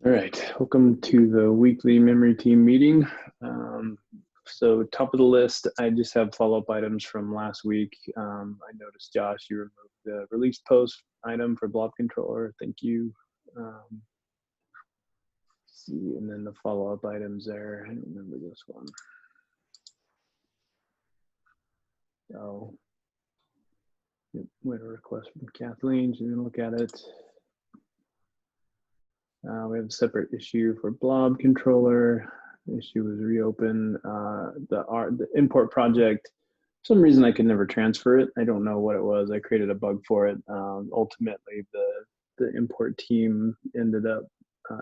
All right, welcome to the weekly memory team meeting. So top of the list, I just have follow-up items from last week. I noticed, Josh, you removed the release post item for blob controller. Thank you. See, and then the follow-up items there. I don't remember this one. Oh, yep, we had a request from Kathleen. She's gonna look at it. We have a separate issue for blob controller. The issue was reopened. The import project, for some reason I could never transfer it. I don't know what it was. I created a bug for it. Ultimately, the import team ended up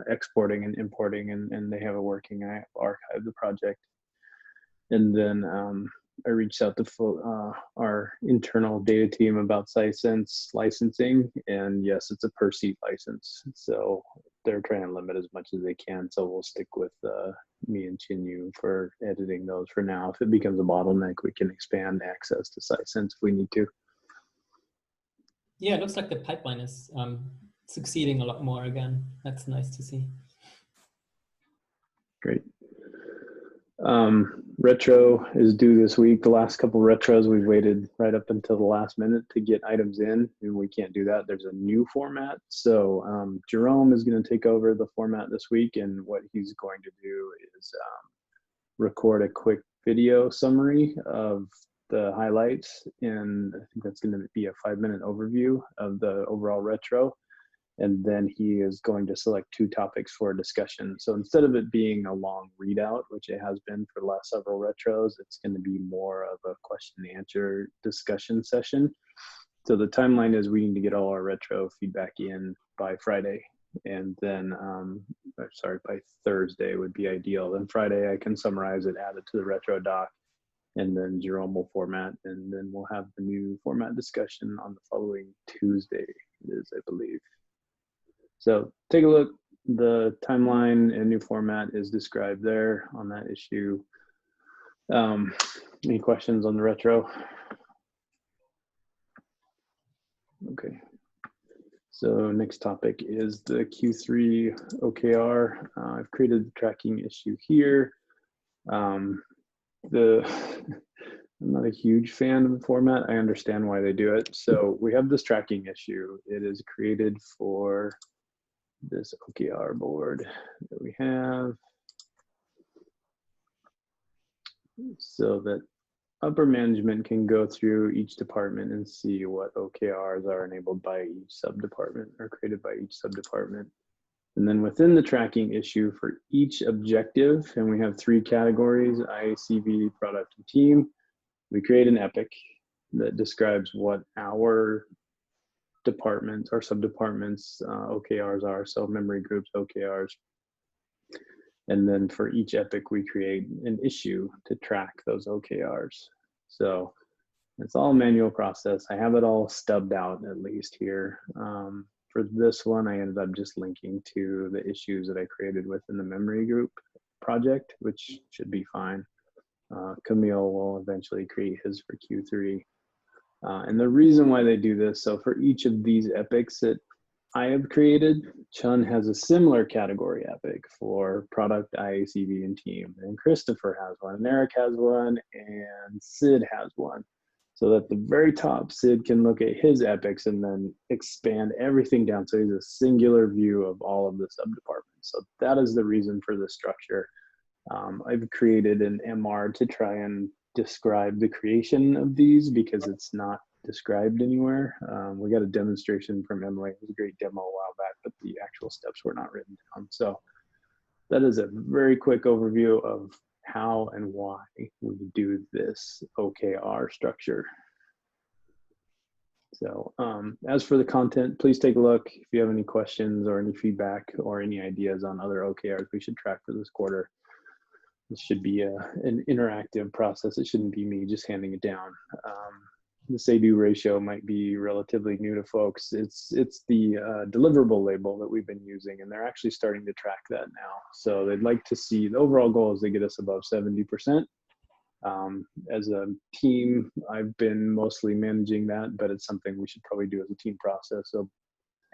exporting and importing, and they have a working. I archived the project. And then I reached out to our internal data team about Sisense licensing, and yes, it's a per seat license. So they're trying to limit as much as they can. So we'll stick with me and Chinyu for editing those for now. If it becomes a bottleneck, we can expand access to Sisense if we need to. Yeah, it looks like the pipeline is succeeding a lot more again. That's nice to see. Great. Retro is due this week. The last couple retros, we've waited right up until the last minute to get items in, and we can't do that. There's a new format. So Jerome is going to take over the format this week, and what he's going to do is record a quick video summary of the highlights, and I think that's going to be a 5-minute overview of the overall retro. And then he is going to select 2 topics for a discussion. So instead of it being a long readout, which it has been for the last several retros, it's going to be more of a question and answer discussion session. So the timeline is we need to get all our retro feedback in by Friday. And then, by Thursday would be ideal. Then Friday I can summarize it, add it to the retro doc, and then Jerome will format, and then we'll have the new format discussion on the following Tuesday, it is, I believe. So take a look. The timeline and new format is described there on that issue. Any questions on the retro? Okay. So next topic is the Q3 OKR. I've created the tracking issue here. I'm not a huge fan of the format. I understand why they do it. So we have this tracking issue. It is created for this OKR board that we have, so that upper management can go through each department and see what OKRs are enabled by each sub-department or created by each sub-department. And then within the tracking issue for each objective, and we have 3 categories, IACV, product, and team, we create an epic that describes what our departments or sub-departments OKRs are, so memory groups OKRs. And then for each epic, we create an issue to track those OKRs. So it's all a manual process. I have it all stubbed out, at least here. For this one, I ended up just linking to the issues that I created within the memory group project, which should be fine. Camille will eventually create his for Q3. And the reason why they do this, so for each of these epics that I have created, Chun has a similar category epic for product, IACV, and team. And Christopher has one, and Eric has one, and Sid has one. So that the very top, Sid can look at his epics and then expand everything down. So he's a singular view of all of the sub-departments. So that is the reason for this structure. I've created an MR to try and describe the creation of these because it's not described anywhere. We got a demonstration from Emily. It was a great demo a while back, but the actual steps were not written down. So that is a very quick overview of how and why we do this OKR structure. So as for the content, please take a look. If you have any questions or any feedback or any ideas on other OKRs we should track for this quarter, this should be an interactive process. It shouldn't be me just handing it down. The say-do ratio might be relatively new to folks. It's the deliverable label that we've been using, and they're actually starting to track that now. So they'd like to see, the overall goal is to get us above 70%. As a team, I've been mostly managing that, but it's something we should probably do as a team process. So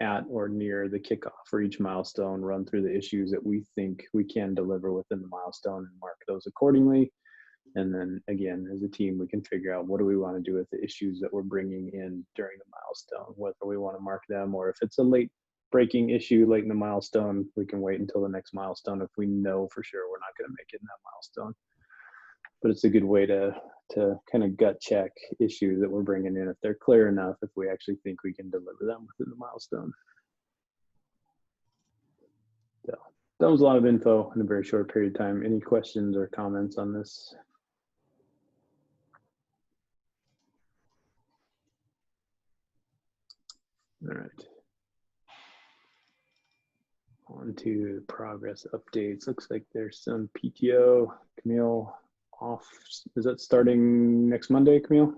at or near the kickoff for each milestone, run through the issues that we think we can deliver within the milestone and mark those accordingly. And then again, as a team, we can figure out what do we want to do with the issues that we're bringing in during the milestone, whether we want to mark them, or if it's a late breaking issue late in the milestone, we can wait until the next milestone if we know for sure we're not going to make it in that milestone. But it's a good way to kind of gut check issues that we're bringing in, if they're clear enough, if we actually think we can deliver them within the milestone. So that was a lot of info in a very short period of time. Any questions or comments on this? All right. On to progress updates. Looks like there's some PTO. Camille off. Is that starting next Monday, Camille?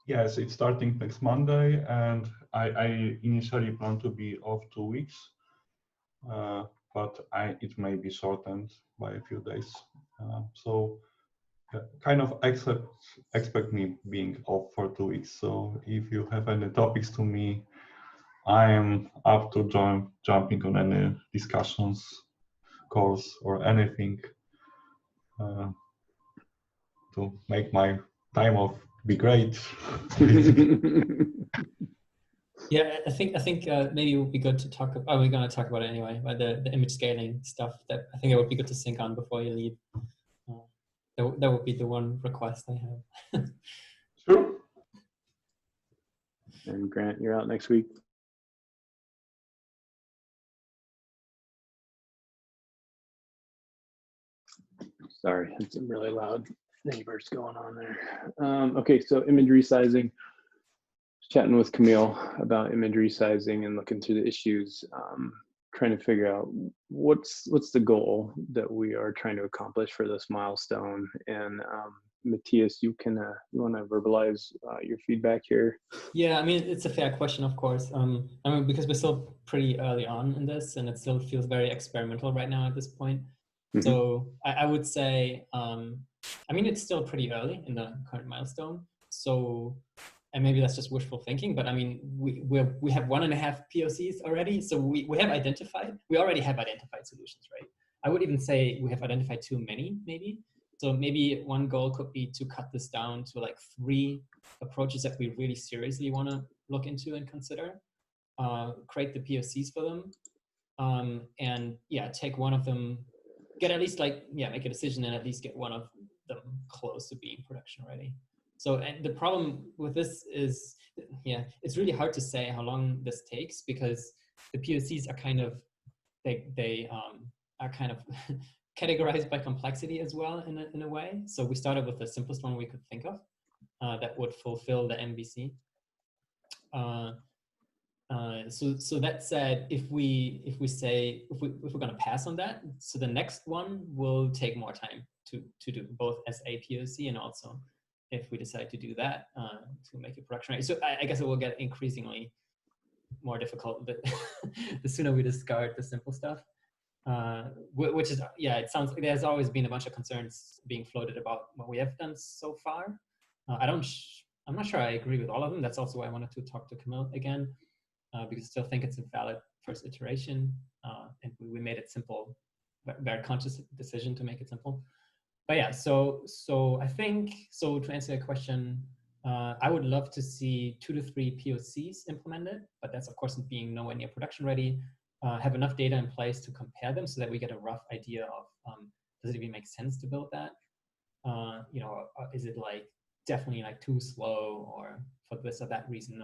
Yes, it's starting next Monday, and I initially plan to be off 2 weeks, but it may be shortened by a few days. So kind of expect me being off for 2 weeks. So if you have any topics to me, I am up to jumping on any discussions, calls, or anything to make my time off be great. Yeah, I think maybe it would be good to talk about. Oh, we're going to talk about it anyway. But the image scaling stuff, that I think it would be good to sync on before you leave. That would be the one request I have. Sure. And Grant, you're out next week. Sorry, had some really loud neighbors going on there. Okay, so imagery sizing. Chatting with Camille about imagery sizing and looking through the issues, trying to figure out what's the goal that we are trying to accomplish for this milestone. And Matthias, you want to verbalize your feedback here? Yeah, I mean, it's a fair question, of course. I mean, because we're still pretty early on in this, and it still feels very experimental right now at this point. Mm-hmm. So I would say, I mean, it's still pretty early in the current milestone. So, and maybe that's just wishful thinking, but I mean, we have 1.5 POCs already. So we already have identified solutions, right? I would even say we have identified too many, maybe. So maybe one goal could be to cut this down to like 3 approaches that we really seriously want to look into and consider, create the POCs for them, and yeah, take one of them, get at least make a decision and at least get one of them close to being production ready. So, and the problem with this is, yeah, it's really hard to say how long this takes, because the POCs are kind of, they are kind of categorized by complexity as well in a way. So we started with the simplest one we could think of that would fulfill the MVC. So that said, if we're going to pass on that, so the next one will take more time to do, both as a POC and also if we decide to do that to make it production ready. So I guess it will get increasingly more difficult the sooner we discard the simple stuff, which is, yeah, it sounds like there's always been a bunch of concerns being floated about what we have done so far. I'm not sure I agree with all of them. That's also why I wanted to talk to Camille again, because I still think it's a valid first iteration, and we made it simple, very conscious decision to make it simple. But yeah, so I think, so to answer your question, I would love to see 2 to 3 POCs implemented, but that's of course being nowhere near production ready. Have enough data in place to compare them so that we get a rough idea of, does it even make sense to build that? You know, is it like definitely like too slow, or for this or that reason,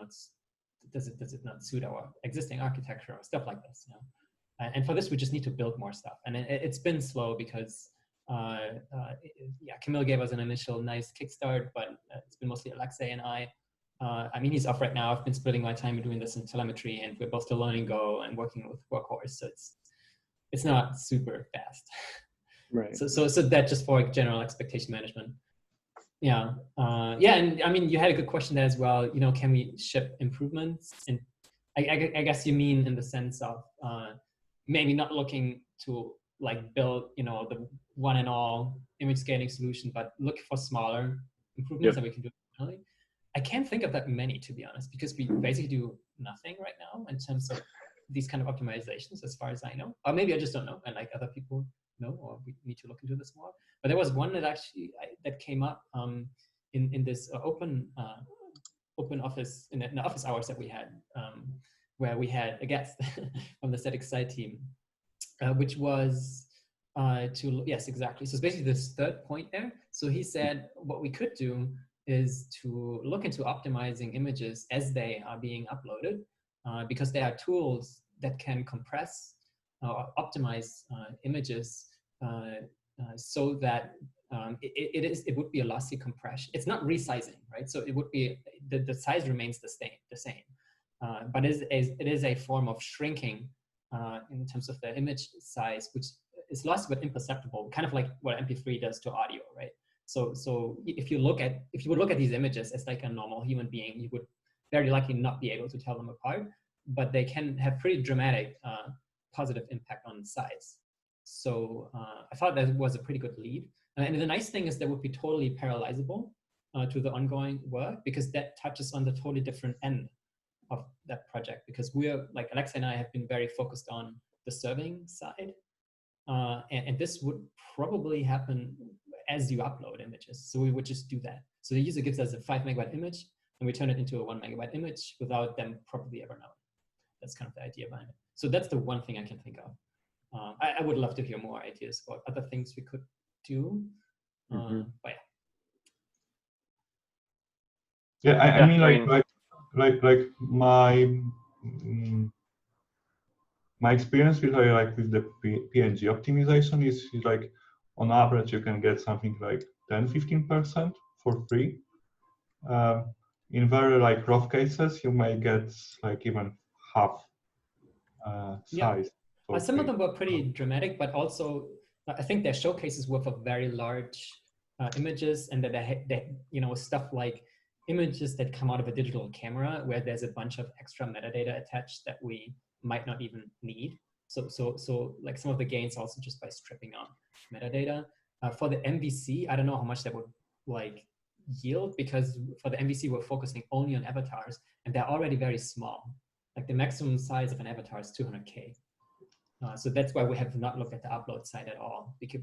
does it not suit our existing architecture or stuff like this? You know? And for this, we just need to build more stuff. And it's been slow because yeah, Camille gave us an initial nice kickstart, but it's been mostly Alexei and I. I mean, he's off right now. I've been splitting my time doing this in telemetry, and we're both still learning Go and working with Workhorse, so it's not super fast. Right. So that just for general expectation management. Yeah, yeah, and I mean, you had a good question there as well. You know, can we ship improvements? And I guess you mean in the sense of maybe not looking to like build, you know, the one and all image scaling solution, but look for smaller improvements that we can do internally. I can't think of that many, to be honest, because we basically do nothing right now in terms of these kind of optimizations, as far as I know. Or maybe I just don't know, and like other people know, or we need to look into this more. But there was one that actually that came up in this open office, in the office hours that we had, where we had a guest from the static site team, which was yes, exactly. So it's basically this third point there. So he said what we could do is to look into optimizing images as they are being uploaded, because there are tools that can compress or optimize images so that it would be a lossy compression. It's not resizing, right? So it would be, the size remains the same, but it is a form of shrinking in terms of the image size, which is lossy but imperceptible, kind of like what MP3 does to audio, right? So if you would look at these images as like a normal human being, you would very likely not be able to tell them apart, but they can have pretty dramatic positive impact on size. So I thought that was a pretty good lead. And the nice thing is that would be totally parallelizable to the ongoing work, because that touches on the totally different end of that project, because we're, like Alexa and I have been very focused on the serving side. And this would probably happen as you upload images. So we would just do that. So the user gives us a 5 megabyte image, and we turn it into a 1 megabyte image without them probably ever knowing. That's kind of the idea behind it. So that's the one thing I can think of. I would love to hear more ideas about other things we could do. But yeah. Yeah, I mean, like my experience with with the PNG optimization is like, on average, you can get something like 10-15% for free. In very like rough cases, you may get like even half size. Yeah. Some of them were pretty dramatic, but also I think they're showcases with a very large images, and that they stuff like images that come out of a digital camera where there's a bunch of extra metadata attached that we might not even need. So like some of the gains also just by stripping out metadata. For the MVC, I don't know how much that would like yield, because for the MVC we're focusing only on avatars, and they're already very small. Like the maximum size of an avatar is 200K. So that's why we have not looked at the upload side at all. Because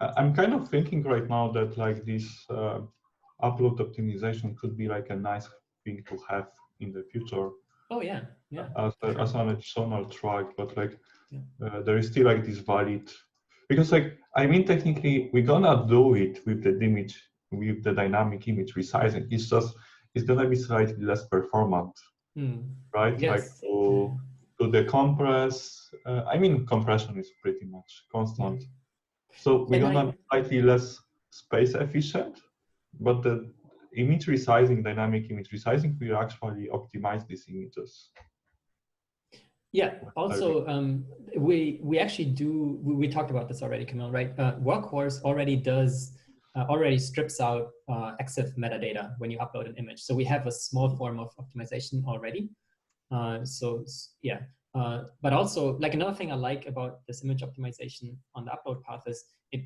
I'm kind of thinking right now that like this upload optimization could be like a nice thing to have in the future. Oh yeah, yeah. As an additional track, but like there is still like this valid, because like, I mean, technically we're gonna do it with the image, with the dynamic image resizing. It's just, it's gonna be slightly less performant, right? Yes. Like to decompress. I mean, compression is pretty much constant. Yeah. So we're gonna be slightly less space efficient, but the image resizing, dynamic image resizing, will actually optimize these images. Yeah. Also, we actually do. We talked about this already, Camille, right? Workhorse already does already strips out EXIF metadata when you upload an image. So we have a small form of optimization already. So yeah. But also, like, another thing I like about this image optimization on the upload path is it,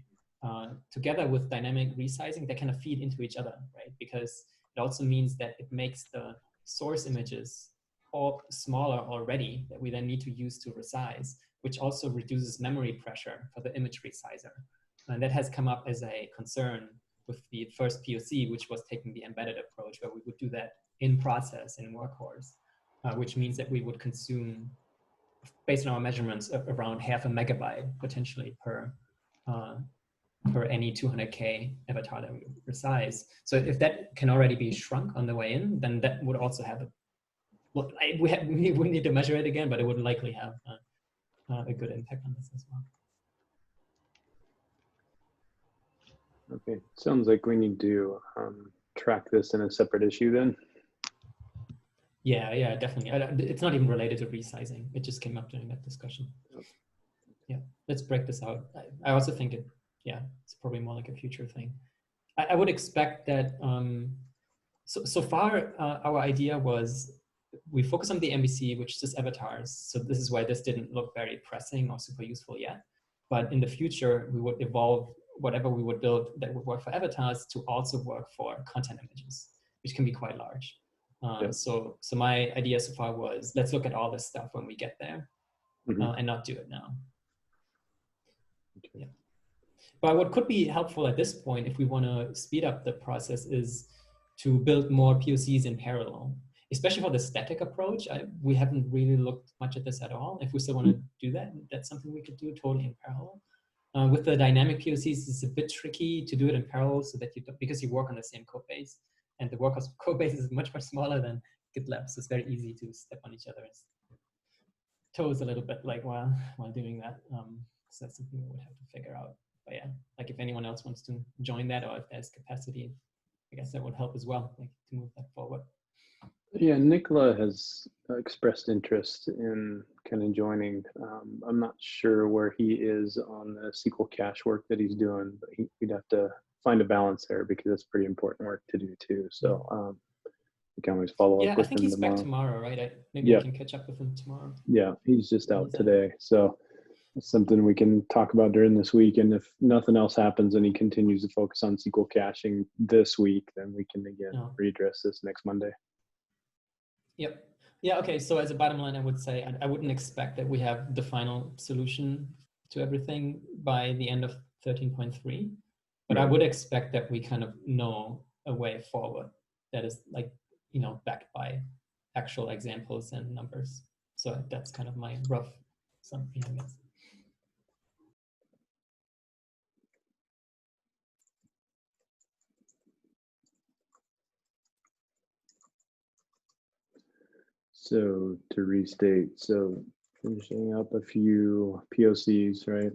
together with dynamic resizing, they kind of feed into each other, right? Because it also means that it makes the source images all smaller already that we then need to use to resize, which also reduces memory pressure for the image resizer. And that has come up as a concern with the first POC, which was taking the embedded approach, where we would do that in process in Workhorse, which means that we would consume, based on our measurements, around 0.5 megabyte potentially per any 200K avatar that we resize. So if that can already be shrunk on the way in, then that would also have a, well, we need to measure it again, but it would likely have a good impact on this as well. Okay, sounds like we need to track this in a separate issue then. Yeah, yeah, definitely. It's not even related to resizing. It just came up during that discussion. Yeah, let's break this out. I also think it's probably more like a future thing. I would expect that, so far our idea was we focus on the MVC, which is just avatars. So this is why this didn't look very pressing or super useful yet. But in the future, we would evolve whatever we would build that would work for avatars to also work for content images. which can be quite large. Yeah. So my idea so far was, let's look at all this stuff when we get there, and not do it now. Okay. Yeah. But what could be helpful at this point, if we want to speed up the process, is to build more POCs in parallel, especially for the static approach. We haven't really looked much at this at all. If we still want to do that, that's something we could do totally in parallel. With the dynamic POCs, it's a bit tricky to do it in parallel, so that because you work on the same code base, and the code base is much smaller than GitLab, so it's very easy to step on each other's toes a little bit, like while doing that. So that's something we would have to figure out. But yeah, like if anyone else wants to join that, or if there's capacity, I guess that would help as well, like to move that forward. Yeah, Nicola has expressed interest in kind of joining. I'm not sure where he is on the SQL cache work that he's doing, but we'd have to find a balance there, because it's pretty important work to do too. So we can always follow up with him tomorrow. Yeah, I think he's back tomorrow, right? Maybe I can catch up with him tomorrow. Yeah, he's just out today. So it's something we can talk about during this week. And if nothing else happens and he continues to focus on SQL caching this week, then we can again readdress this next Monday. Yep. Yeah, okay. So as a bottom line, I would say I wouldn't expect that we have the final solution to everything by the end of 13.3. But I would expect that we kind of know a way forward that is like, backed by actual examples and numbers. So that's kind of my rough summary, I guess. So to restate, so finishing up a few POCs, right?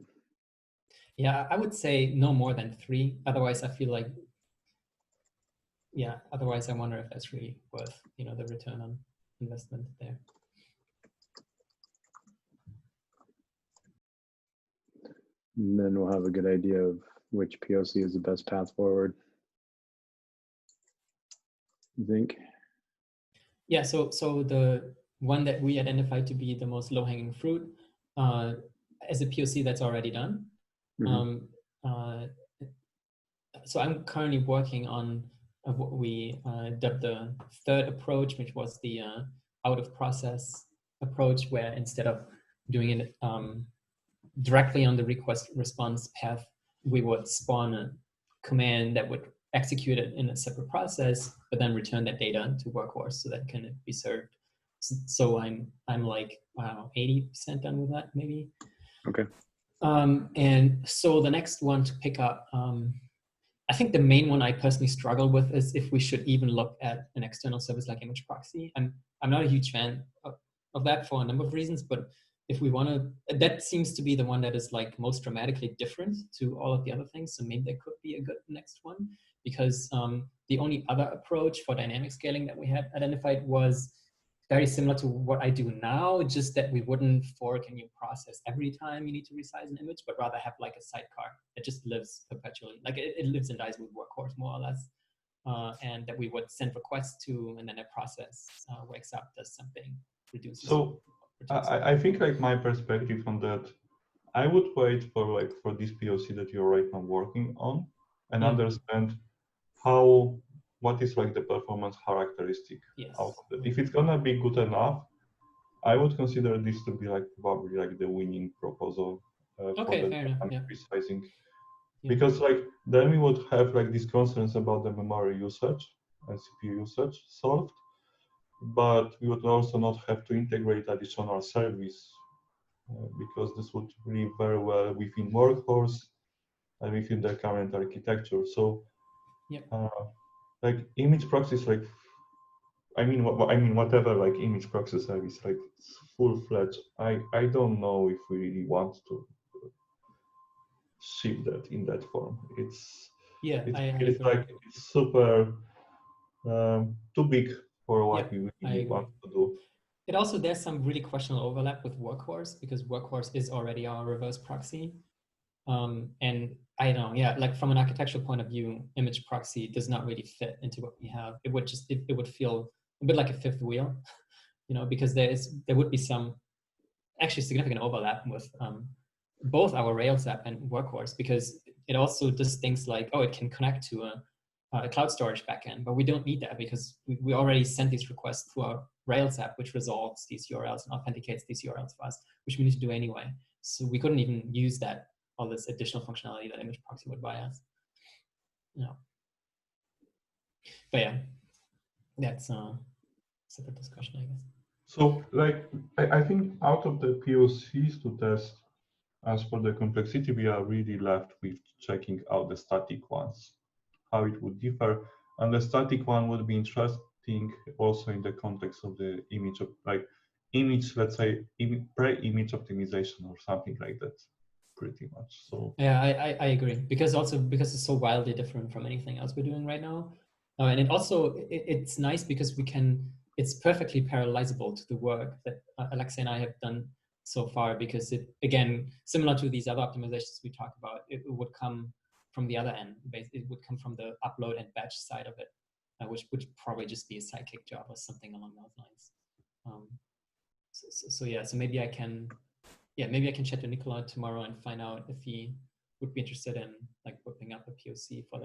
Yeah, I would say no more than 3. Otherwise, I feel like, otherwise I wonder if that's really worth, the return on investment there. And then we'll have a good idea of which POC is the best path forward. You think? Yeah, so the one that we identified to be the most low-hanging fruit as a POC that's already done. So I'm currently working on what we dubbed the third approach, which was the out-of-process approach, where instead of doing it directly on the request response path, we would spawn a command that would execute it in a separate process, but then return that data to Workhorse so that can be served. So I'm like, wow, 80% done with that, maybe. Okay. And so the next one to pick up, I think the main one I personally struggle with is if we should even look at an external service like Image Proxy. I'm not a huge fan of that for a number of reasons, but if we want to, that seems to be the one that is like most dramatically different to all of the other things. So maybe that could be a good next one, because the only other approach for dynamic scaling that we had identified was very similar to what I do now, just that we wouldn't fork a new process every time you need to resize an image, but rather have like a sidecar that just lives perpetually. Like it lives and dies with Workhorse more or less. And that we would send requests to, and then that process wakes up, does something, reduces. So I think like my perspective on that, I would wait for this POC that you're right now working on and understand what is like the performance characteristic out of it. If it's gonna be good enough, I would consider this to be like probably like the winning proposal for the resizing. Because like then we would have like these concerns about the memory usage and CPU usage solved, but we would also not have to integrate additional service because this would live very well within Workhorse and within the current architecture. So like image proxy is like, I mean whatever like image proxy service, like full-fledged, I don't know if we really want to ship that in that form. It's like it's super too big for what we really want to do. It also, there's some really questionable overlap with Workhorse, because Workhorse is already our reverse proxy. And I don't know, like from an architectural point of view, image proxy does not really fit into what we have. It would just, it would feel a bit like a fifth wheel, because there would be some actually significant overlap with both our Rails app and Workhorse, because it also does things like, it can connect to a cloud storage backend, but we don't need that because we already sent these requests to our Rails app, which resolves these URLs and authenticates these URLs for us, which we need to do anyway. So we couldn't even use that, all this additional functionality that image proxy would buy us. Yeah. But yeah, that's a separate discussion, I guess. So like, I think out of the POCs to test, as for the complexity, we are really left with checking out the static ones, how it would differ. And the static one would be interesting also in the context of the image of like image, let's say pre-image optimization or something like that, pretty much. So yeah, I agree, because it's so wildly different from anything else we're doing right now. And it also, it's nice because it's perfectly parallelizable to the work that Alexei and I have done so far, because it, again, similar to these other optimizations we talked about, it would come from the other end. It would come from the upload and batch side of it, which would probably just be a sidekick job or something along those lines. So yeah, so maybe I can chat to Nicola tomorrow and find out if he would be interested in like whipping up a POC for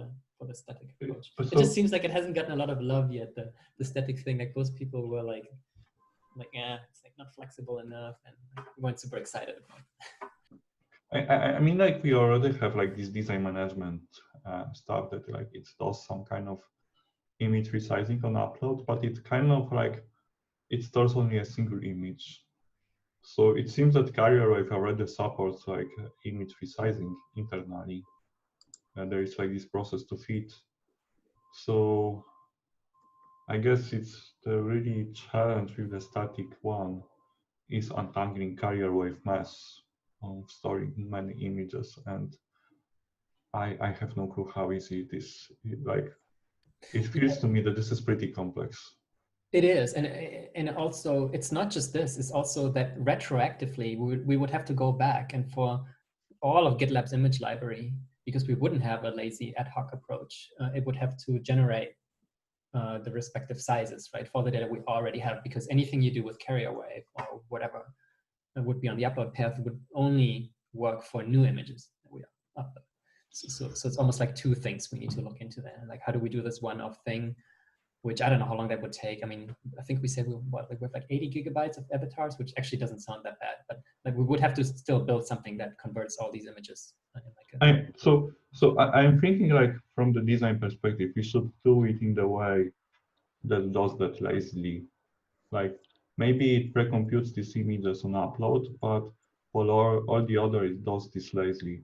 the static approach. So, it just seems like it hasn't gotten a lot of love yet. The static thing, like most people were like, yeah, it's like not flexible enough, and we weren't super excited about it. I mean, like we already have like this design management stuff that like it does some kind of image resizing on upload, but it kind of like it stores only a single image. So it seems that Carrier Wave already supports like image resizing internally, and there is like this process to fit. So I guess it's the really challenge with the static one is untangling Carrier Wave mess of storing many images, and I have no clue how easy it is. Like it feels to me that this is pretty complex. It is, and also it's not just this. It's also that retroactively we would have to go back, and for all of GitLab's image library, because we wouldn't have a lazy ad hoc approach, it would have to generate the respective sizes, right, for the data we already have. Because anything you do with carrier wave or whatever would be on the upload path would only work for new images that we upload. So it's almost like two things we need to look into there. Like, how do we do this one-off thing? Which I don't know how long that would take. I mean, I think we said we have like 80 gigabytes of avatars, which actually doesn't sound that bad, but like we would have to still build something that converts all these images. I'm thinking like from the design perspective, we should do it in the way that does that lazily. Like maybe it pre-computes these images on upload, but for all the other it does this lazily.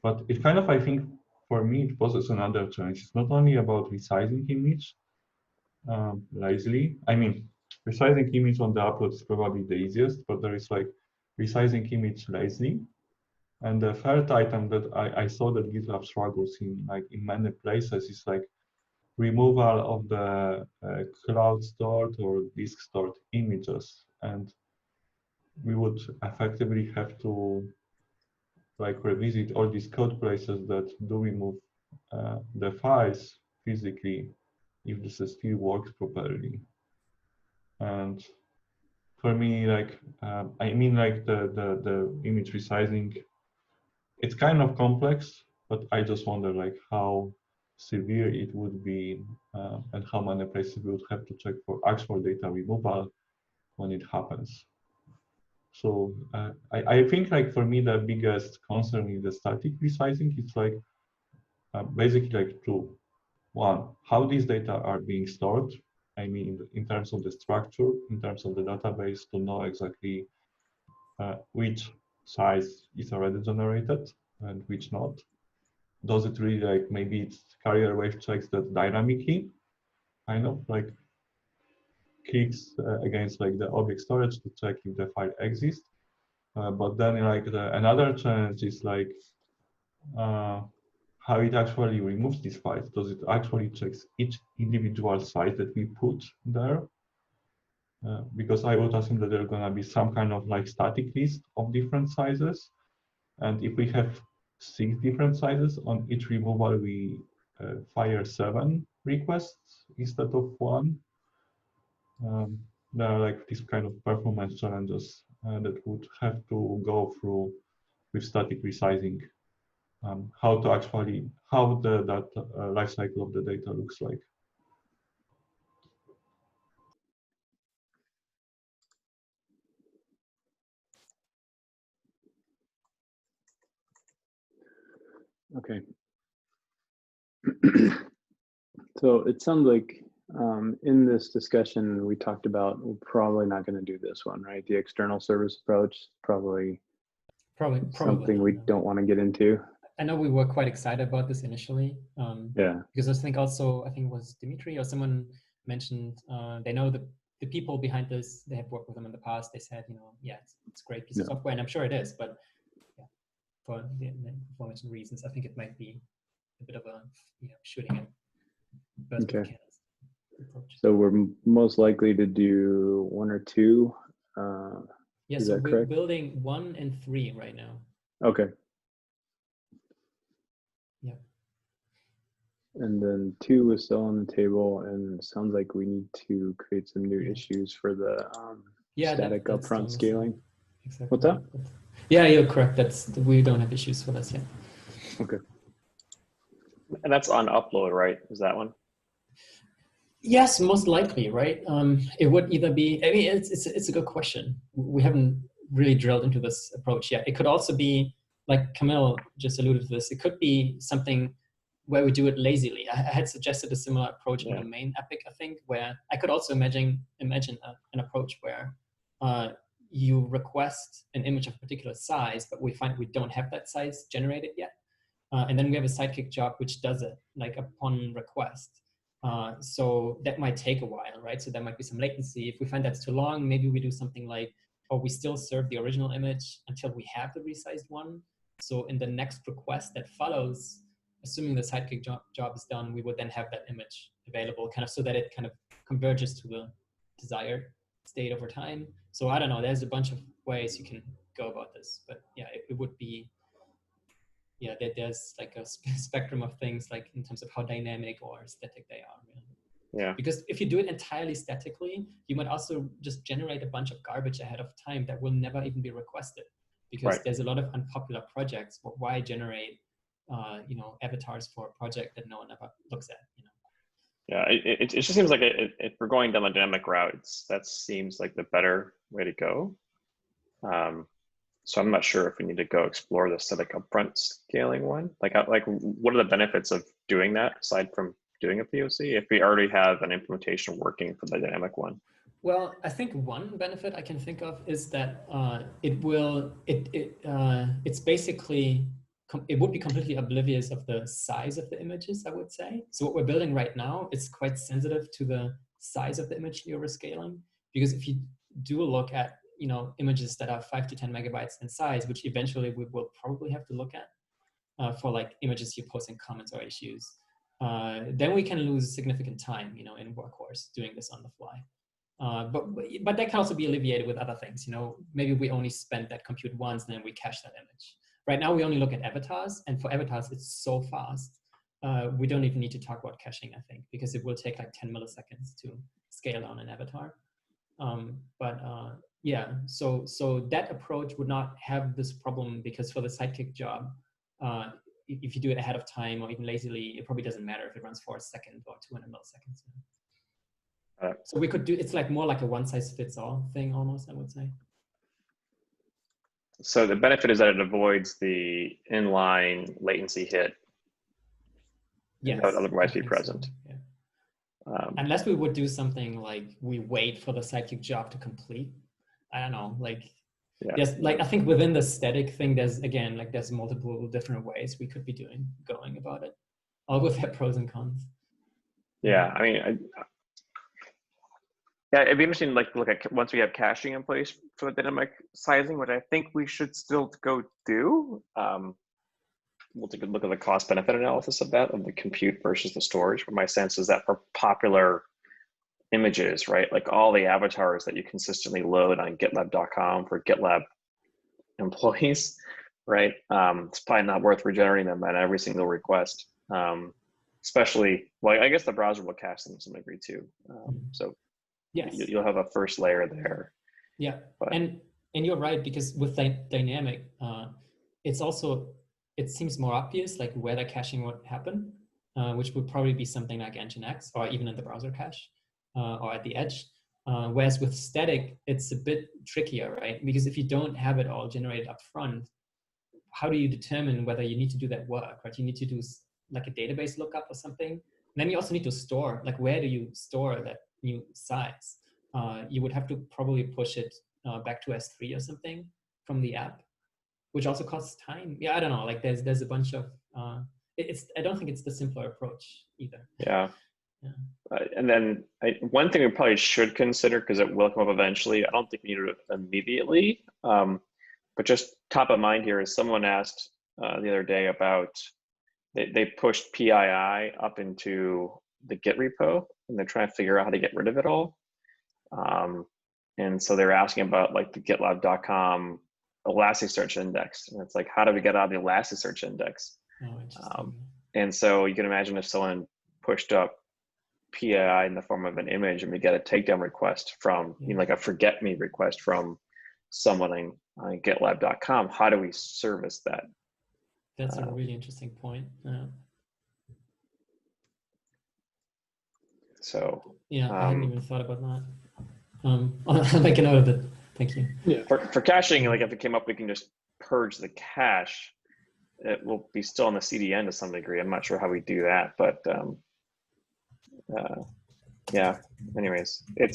But it kind of, I think, for me, it poses another challenge. It's not only about resizing image lazily. I mean, resizing image on the upload is probably the easiest, but there is like resizing image lazily. And the third item that I saw that GitLab struggles in many places is like removal of the cloud stored or disk stored images. And we would effectively have to like revisit all these code places that do remove the files physically if this still works properly. And for me, like I mean, like the image resizing, it's kind of complex, but I just wonder like how severe it would be and how many places we would have to check for actual data removal when it happens. So I think like for me the biggest concern in the static resizing is like basically like two. One, how these data are being stored. I mean, in terms of the structure, in terms of the database, to know exactly which size is already generated and which not. Does it really like maybe it's carrier wave checks that dynamically, kind of like clicks against like the object storage to check if the file exists. But then like another challenge is like how it actually removes these files. Does it actually checks each individual size that we put there? Because I would assume that there's gonna be some kind of like static list of different sizes. And if we have 6 different sizes on each removal, we fire 7 requests instead of 1. There are like these kind of performance challenges that would have to go through with static resizing. how the life cycle of the data looks like. Okay. So it sounds like in this discussion we talked about, we're probably not going to do this one, right? The external service approach, probably something we don't want to get into. I know we were quite excited about this initially. Yeah. Because I think it was Dimitri or someone mentioned they know the people behind this. They have worked with them in the past. They said, yeah, it's a great piece of software, and I'm sure it is. But yeah, for the aforementioned reasons, I think it might be a bit of a shooting at birds with cannons approach. So we're most likely to do 1 or 2. Yeah, is so that we're correct? building 1 and 3 right now. Okay. Yeah. And then 2 is still on the table, and it sounds like we need to create some new issues for the static upfront scaling. Exactly. What's that? Yeah, you're correct. We don't have issues for this yet. Okay. And that's on upload, right? Is that one? Yes, most likely, right? It would either be. I mean, it's a good question. We haven't really drilled into this approach yet. It could also be, like Camille just alluded to this, it could be something where we do it lazily. I had suggested a similar approach in the main epic, I think, where I could also imagine an approach where you request an image of a particular size, but we find we don't have that size generated yet. And then we have a sidekick job which does it, like upon request. So that might take a while, right? So there might be some latency. If we find that's too long, maybe we do something like, or we still serve the original image until we have the resized one. So in the next request that follows, assuming the sidekick job is done, we would then have that image available, kind of so that it kind of converges to the desired state over time. So I don't know, there's a bunch of ways you can go about this, but yeah, it would be, yeah, there's like a spectrum of things, like in terms of how dynamic or static they are. Really. Yeah. Because if you do it entirely statically, you might also just generate a bunch of garbage ahead of time that will never even be requested, because there's a lot of unpopular projects. Why generate, avatars for a project that no one ever looks at? Yeah, it just seems like if we're going down the dynamic route, that seems like the better way to go. So I'm not sure if we need to go explore the static upfront scaling one. Like what are the benefits of doing that aside from doing a POC if we already have an implementation working for the dynamic one? Well, I think one benefit I can think of is that it's basically, it would be completely oblivious of the size of the images, I would say. So what we're building right now is quite sensitive to the size of the image you're scaling, because if you do look at images that are 5 to 10 megabytes in size, which eventually we will probably have to look at for like images you post in comments or issues, then we can lose significant time, in Workhorse doing this on the fly. But that can also be alleviated with other things. Maybe we only spend that compute once and then we cache that image. Right now we only look at avatars, and for avatars it's so fast. We don't even need to talk about caching, I think, because it will take like 10 milliseconds to scale down an avatar. Yeah, so that approach would not have this problem, because for the sidekick job, if you do it ahead of time or even lazily, it probably doesn't matter if it runs for a second or 200 milliseconds. So we could do, it's like more like a one-size-fits-all thing almost, I would say. So the benefit is that it avoids the inline latency hit. Yes, that would otherwise be present. So, yeah. Unless we would do something like we wait for the sidekick job to complete. I don't know, like, yes, like I think within the static thing, there's multiple different ways we could be going about it. All with their pros and cons. Yeah, I mean, yeah, it'd be interesting, like, look at once we have caching in place for the dynamic sizing, which I think we should still go do. We'll take a look at the cost benefit analysis of that, of the compute versus the storage. But my sense is that for popular images, right, like all the avatars that you consistently load on GitLab.com for GitLab employees, right, it's probably not worth regenerating them at every single request. Especially, well, I guess the browser will cache them to some degree too. So yes, you'll have a first layer there. Yeah, and you're right, because with dynamic, it's also it seems more obvious, like where the caching would happen, which would probably be something like Nginx or even in the browser cache or at the edge. Whereas with static, it's a bit trickier, right? Because if you don't have it all generated up front, how do you determine whether you need to do that work, right? You need to do like a database lookup or something. And then you also need to store, like where do you store that new size? You would have to probably push it back to S3 or something from the app, which also costs time. Yeah, I don't know. Like there's a bunch of I don't think it's the simpler approach either. Yeah. Yeah. And then one thing we probably should consider, because it will come up eventually, I don't think we need it immediately, but just top of mind here is someone asked the other day about, they pushed PII up into the Git repo, and they're trying to figure out how to get rid of it all. And so they're asking about like the GitLab.com Elasticsearch index. And it's like, how do we get out of the Elasticsearch index? Oh, interesting. And so you can imagine if someone pushed up PII in the form of an image and we get a takedown request from, you know, like a forget me request from someone on GitLab.com, how do we service that? That's a really interesting point. So yeah, I hadn't even thought about that. I'll make a note of it. Thank you. Yeah. For caching, like if it came up, we can just purge the cache. It will be still on the CDN to some degree. I'm not sure how we do that, but yeah. Anyways, I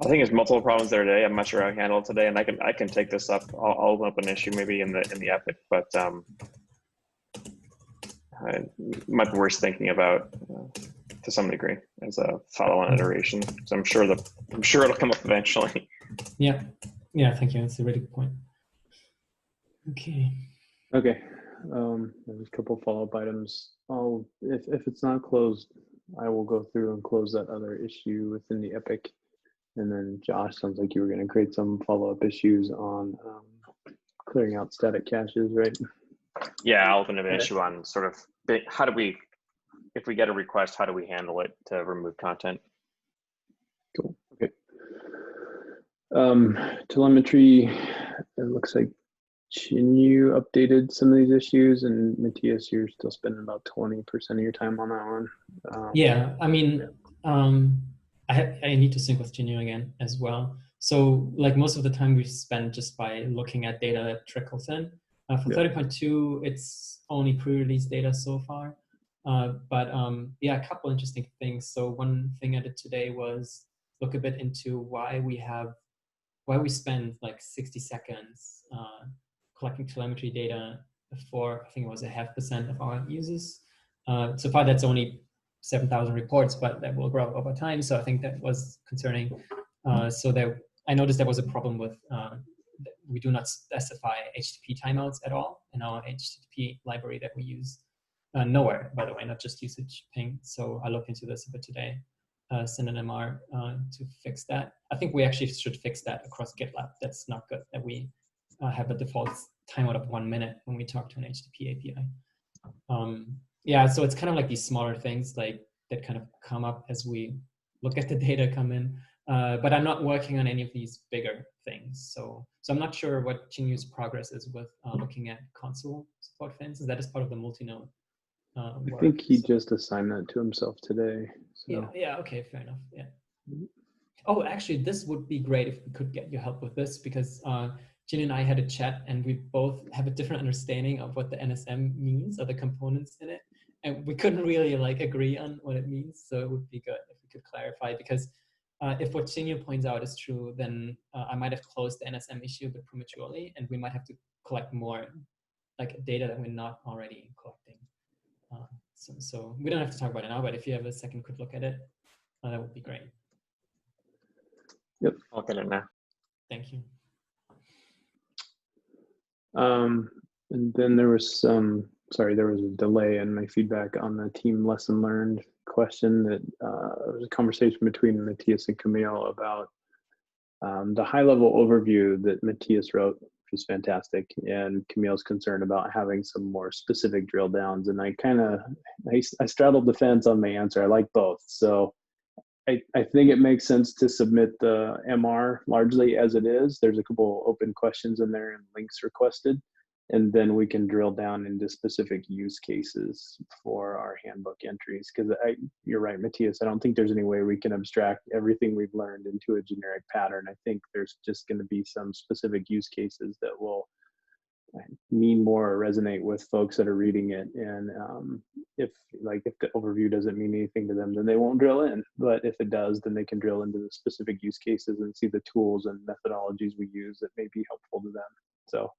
think there's multiple problems there today. I'm not sure how to handle it today, and I can take this up. I'll open up an issue maybe in the epic, but it might be worth thinking about to some degree as a follow-on iteration. So I'm sure it'll come up eventually. Yeah, thank you. That's a really good point. Okay. Okay. There's a couple follow-up items. If it's not closed, I will go through and close that other issue within the epic. And then Josh, sounds like you were going to create some follow-up issues on clearing out static caches, right? Yeah, I'll open an issue on sort of how do we, if we get a request, how do we handle it to remove content? Cool. Okay. Telemetry, it looks like Chinyu updated some of these issues, and Matthias, you're still spending about 20% of your time on that one. Yeah, I mean, I need to sync with Chinyu again as well. So like most of the time we spend just by looking at data that trickles in. For 30.2, it's only pre-release data so far. But yeah, a couple interesting things. So one thing I did today was look a bit into why we spend like 60 seconds collecting telemetry data for, I think it was 0.5% of our users. So far that's only 7,000 reports, but that will grow over time. So I think that was concerning. I noticed there was a problem with, we do not specify HTTP timeouts at all in our HTTP library that we use. Nowhere, by the way, not just usage ping. So I looked into this a bit today, send an MR to fix that. I think we actually should fix that across GitLab. That's not good that we have a default timeout of 1 minute when we talk to an HTTP API. Yeah, so it's kind of like these smaller things like that kind of come up as we look at the data come in. But I'm not working on any of these bigger things. So I'm not sure what Chinyu's progress is with looking at console support, for instance. That is part of the multi-node I think he just assigned that to himself today. So. Yeah, okay, fair enough, yeah. Oh, actually, this would be great if we could get your help with this, because Chinyu and I had a chat and we both have a different understanding of what the NSM means, or the components in it. And we couldn't really like agree on what it means. So it would be good if we could clarify, because if what Chinyu points out is true, then I might have closed the NSM issue a bit prematurely, and we might have to collect more like data that we're not already collecting. So we don't have to talk about it now, but if you have a second quick look at it, that would be great. Yep. I'll get it now. Thank you. And then there was there was a delay in my feedback on the team lesson learned question. That it was a conversation between Matthias and Camille about the high level overview that Matthias wrote, which is fantastic, and Camille's concerned about having some more specific drill downs. And I straddled the fence on my answer. I like both. So I think it makes sense to submit the MR largely as it is. There's a couple open questions in there and links requested. And then we can drill down into specific use cases for our handbook entries. Because you're right, Matthias, I don't think there's any way we can abstract everything we've learned into a generic pattern. I think there's just going to be some specific use cases that will mean more or resonate with folks that are reading it. And if the overview doesn't mean anything to them, then they won't drill in. But if it does, then they can drill into the specific use cases and see the tools and methodologies we use that may be helpful to them. So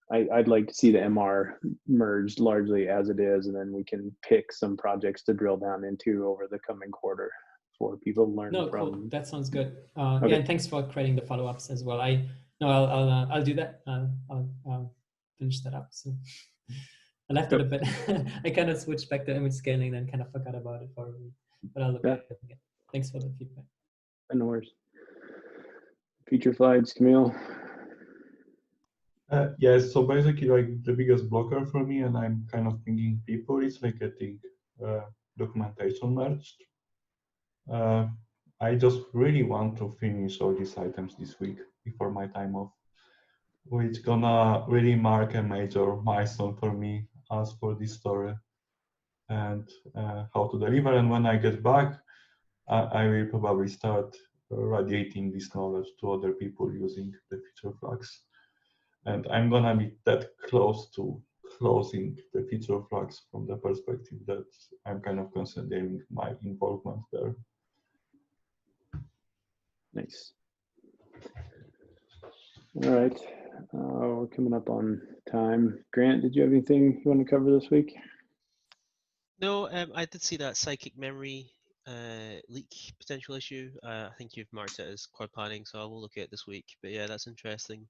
I'd like to see the MR merged largely as it is, and then we can pick some projects to drill down into over the coming quarter for people to learn No, from. cool. That sounds good. Okay. Yeah, and thanks for creating the follow-ups as well. I'll do that. I'll finish that up. So I left it a bit. I kind of switched back to image scanning, then kind of forgot about it for a week. But I'll look at it again. Thanks for the feedback. No worries. Feature slides, Camille. Yes, so basically like the biggest blocker for me, and I'm kind of thinking people, is like getting documentation merged. I just really want to finish all these items this week before my time off, which gonna really mark a major milestone for me as for this story and how to deliver. And when I get back, I will probably start radiating this knowledge to other people using the feature flags. And I'm gonna be that close to closing the feature flags from the perspective that I'm kind of considering my involvement there. Nice. All right, we're coming up on time. Grant, did you have anything you want to cover this week? No, I did see that psychic memory leak potential issue. I think you've marked it as quad planning, so I will look at it this week. But yeah, that's interesting.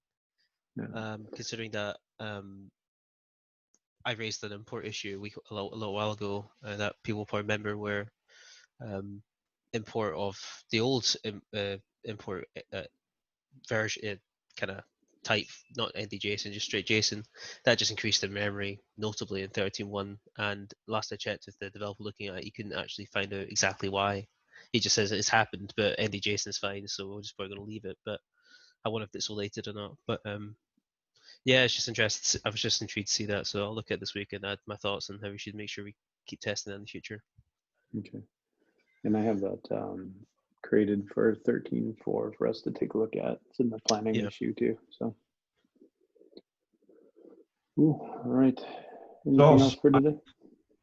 Yeah. Considering that I raised an import issue a little while ago that people probably remember, where import of the old import version kind of type, not ND-JSON, just straight JSON, that just increased the memory notably in 13.1. And last I checked with the developer looking at it, he couldn't actually find out exactly why. He just says it's happened, but ND-JSON is fine, so we're just probably going to leave it. But I wonder if it's related or not. But yeah, it's just interesting. I was just intrigued to see that, so I'll look at this week and add my thoughts on how we should make sure we keep testing it in the future. Okay. And I have that created for 13.4 for us to take a look at. It's in the planning issue too. So, all right. Anything else for today?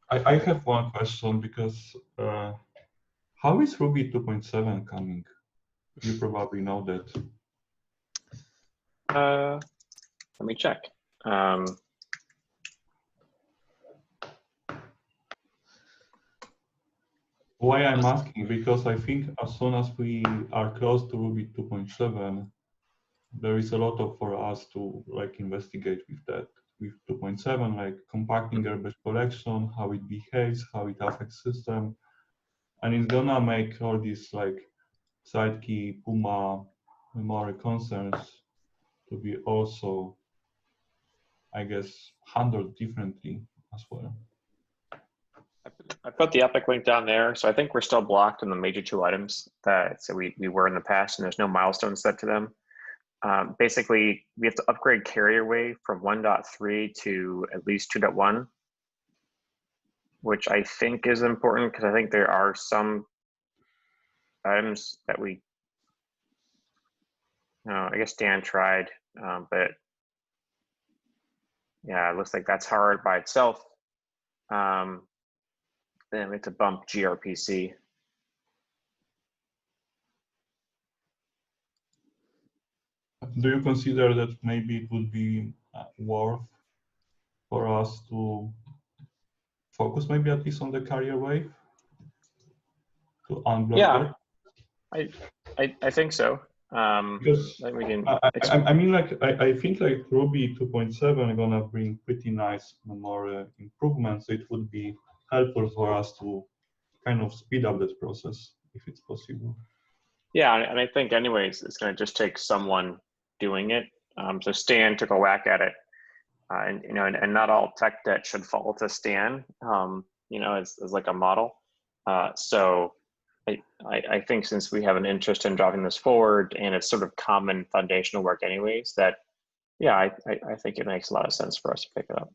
I have one question, because how is Ruby 2.7 coming? You probably know that. Let me check. Why I'm asking, because I think as soon as we are close to Ruby 2.7, there is a lot for us to like investigate with that. With 2.7, like compacting garbage collection, how it behaves, how it affects system, and it's gonna make all these like sidekey, Puma, memory concerns to be also, I guess, handled differently as well. I put the Epic link down there, so I think we're still blocked on the major two items that we were in the past, and there's no milestones set to them. Basically, we have to upgrade carrier wave from 1.3 to at least 2.1, which I think is important because I think there are some items that I guess Dan tried, but yeah, it looks like that's hard by itself. Then we have to bump gRPC. Do you consider that maybe it would be worth for us to focus maybe at least on the carrier wave to unblock that? I think so. Because we can I mean, like I think like Ruby 2.7 are gonna bring pretty nice memory improvements. It would be helpful for us to kind of speed up that process if it's possible. Yeah, and I think anyways, it's going to just take someone doing it. So Stan took a whack at it, and not all tech debt should fall to Stan, as like a model. So I think since we have an interest in driving this forward, and it's sort of common foundational work anyways, that Yeah, I think it makes a lot of sense for us to pick it up.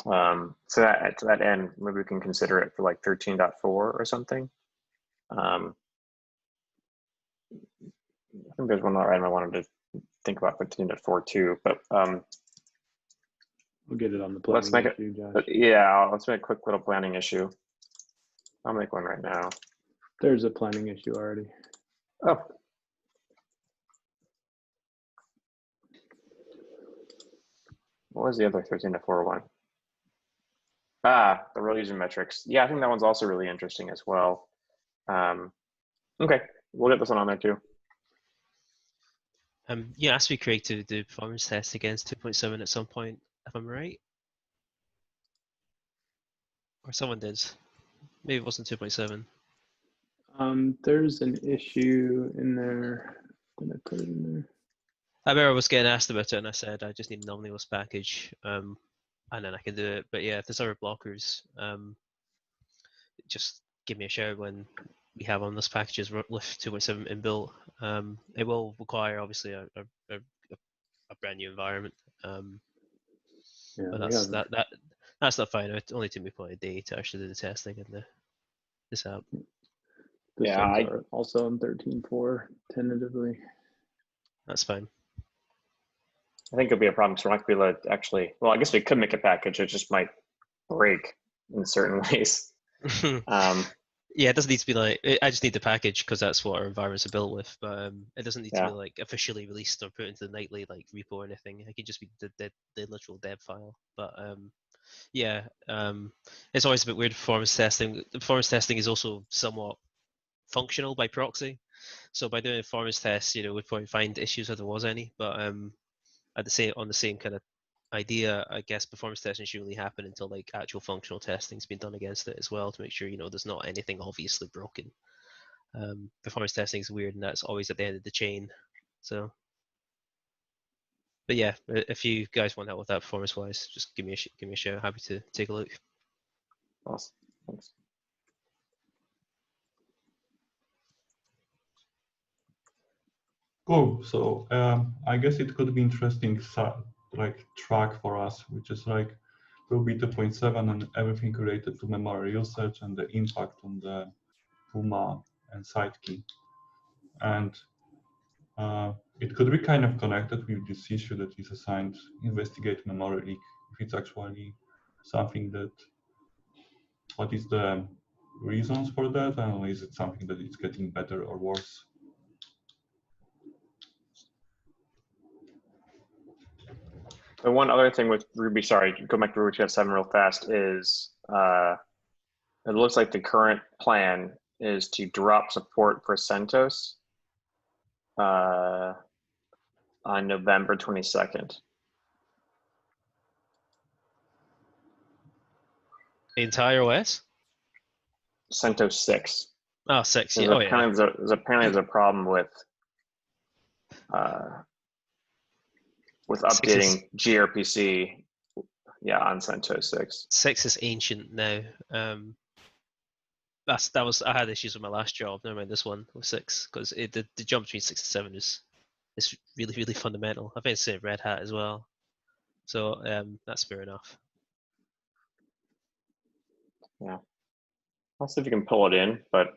So to that end, maybe we can consider it for like 13.4 or something. I think there's one other item I wanted to think about 13.4 too, but We'll get it on the let's planning make issue, Josh. it. Yeah, let's make a quick little planning issue. I'll make one right now. There's a planning issue already. Oh. What was the other 13.4 one? Ah, the real user metrics. Yeah, I think that one's also really interesting as well. Okay, we'll get this one on there too. You asked me, Craig, to do performance test against 2.7 at some point, if I'm right. Or someone did. Maybe it wasn't 2.7. There's an issue in there. Did I put it in there? I remember I was getting asked about it, and I said I just need an omnibus package, and then I can do it. But yeah, if there's other blockers, just give me a shout when we have omnibus packages with 2.7 inbuilt. It will require obviously a brand new environment. Yeah, But that's not fine. It only took me probably a day to actually do the testing in this app. The Yeah, ones are also on 13.4 tentatively. That's fine. I think it'll be a problem because we're not going to be able to actually, well, I guess we could make a package. It just might break in certain ways. Yeah, it doesn't need to be like, I just need the package because that's what our environments are built with, but it doesn't need to be like officially released or put into the nightly like repo or anything. It can just be the literal dev file. But yeah, it's always a bit weird performance testing. Performance testing is also somewhat functional by proxy. So by doing a performance test, we'd probably find issues if there was any, but on the same kind of idea, I guess performance testing should only happen until like actual functional testing's been done against it as well to make sure there's not anything obviously broken. Performance testing is weird, and that's always at the end of the chain. So, but yeah, if you guys want help with that performance-wise, just give me a shout. Happy to take a look. Awesome. Thanks. Cool. So I guess it could be interesting like track for us, which is like will be 2.7 and everything related to memory usage and the impact on the Puma and Sidekey. And it could be kind of connected with this issue that is assigned investigate memory leak, if it's actually something that, what is the reasons for that, and is it something that it's getting better or worse? The one other thing with Ruby, sorry, go back to Ruby 2.7 real fast, is it looks like the current plan is to drop support for CentOS on November 22nd. Entire OS? CentOS 6. Oh, 6. There's Yeah. apparently there's a problem with updating gRPC, on CentOS 6. 6 is ancient now. I had issues with my last job. Never mind this one with 6 because the jump between 6 and 7 is really, really fundamental. I think it's the same Red Hat as well. So that's fair enough. Yeah, I'll see if you can pull it in, but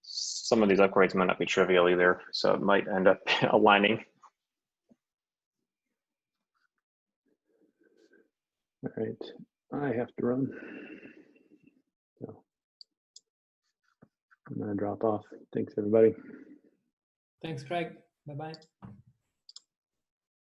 some of these upgrades might not be trivial either, so it might end up aligning. All right, I have to run. So I'm gonna drop off. Thanks, everybody. Thanks, Craig. Bye-bye.